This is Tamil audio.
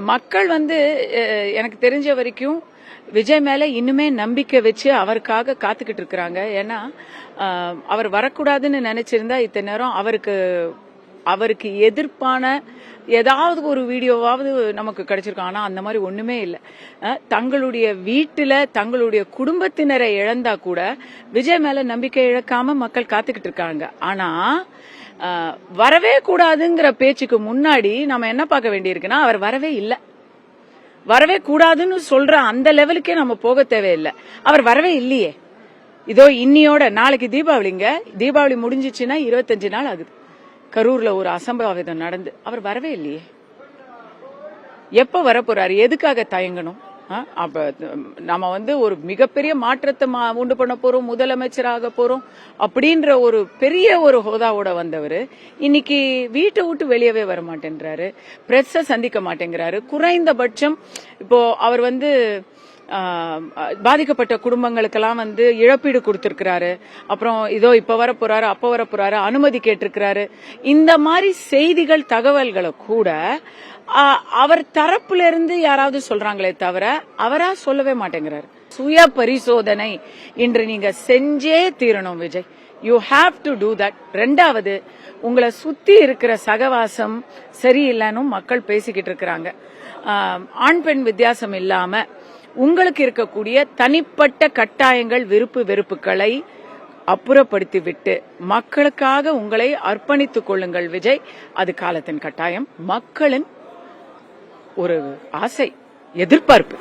மக்கள் எனக்கு தெரிஞ்ச வரைக்கும் விஜய் மேல இன்னுமே நம்பிக்கை வச்சு அவருக்காக காத்துக்கிட்டு இருக்கிறாங்க. ஏன்னா அவர் வரக்கூடாதுன்னு நினைச்சிருந்தா இத்தனை நேரம் அவருக்கு எதிர்ப்பான ஏதாவது ஒரு வீடியோவாவது நமக்கு கிடைச்சிருக்கும். ஆனா அந்த மாதிரி ஒண்ணுமே இல்லை. தங்களுடைய வீட்டுல தங்களுடைய குடும்பத்தினரை இழந்தா கூட விஜய் மேல நம்பிக்கை இழக்காம மக்கள் காத்துக்கிட்டு இருக்காங்க. ஆனா வரவே கூடாதுங்கிற பேச்சுக்கு முன்னாடி நம்ம என்ன பார்க்க வேண்டியிருக்குன்னா, அவர் வரவே இல்லை, வரவே கூடாதுன்னு சொல்ற அந்த லெவலுக்கே நம்ம போக தேவையில்லை. அவர் வரவே இல்லையே. இதோ இன்னியோட நாளைக்கு தீபாவளிங்க. தீபாவளி முடிஞ்சிச்சுன்னா 25 நாள் ஆகுது. கரூர்ல ஒரு அசம்பாவிதம் நடந்து அவர் வரவே இல்லையே. எப்ப வரப்போறாரு? எதுக்காக தயங்கணும்? அப்ப நம்ம ஒரு மிகப்பெரிய மாற்றத்தை உண்டு பண்ண போறோம், முதலமைச்சராக போறோம் அப்படின்ற ஒரு பெரிய ஒரு ஹோதாவோட வந்தவர் இன்னைக்கு வீட்டை விட்டு வெளியவே வர மாட்டேன்றாரு, பிரஸ்ஸ சந்திக்க மாட்டேங்கிறாரு. குறைந்தபட்சம் இப்போ அவர் பாதிக்கப்பட்ட குடும்பங்களுக்கெல்லாம் இழப்பீடு கொடுத்திருக்கிறாரு. அப்புறம் இதோ இப்ப வர போறாரு, அப்ப வர போறாரு, அனுமதி கேட்டிருக்கிறாரு. இந்த மாதிரி செய்திகள் தகவல்களை கூட அவர் தரப்புல இருந்து யாராவது சொல்றாங்களே தவிர அவரா சொல்லவே மாட்டேங்கிறாரு. சுய பரிசோதனை இன்று நீங்க செஞ்சே தீரணும் Vijay. You have to do that. ரெண்டாவது, உங்களை சுத்தி இருக்கிற சகவாசம் சரியில்லைன்னு மக்கள் பேசிக்கிட்டு இருக்கிறாங்க. ஆண் பெண் வித்தியாசம் இல்லாம உங்களுக்கு இருக்கக்கூடிய தனிப்பட்ட கட்டாயங்கள், விருப்பு வெறுப்புகளை அப்புறப்படுத்திவிட்டு மக்களுக்காக உங்களை அர்ப்பணித்துக் கொள்ளுங்கள் விஜய். அது காலத்தின் கட்டாயம், மக்களின் ஒரு ஆசை, எதிர்பார்ப்பு.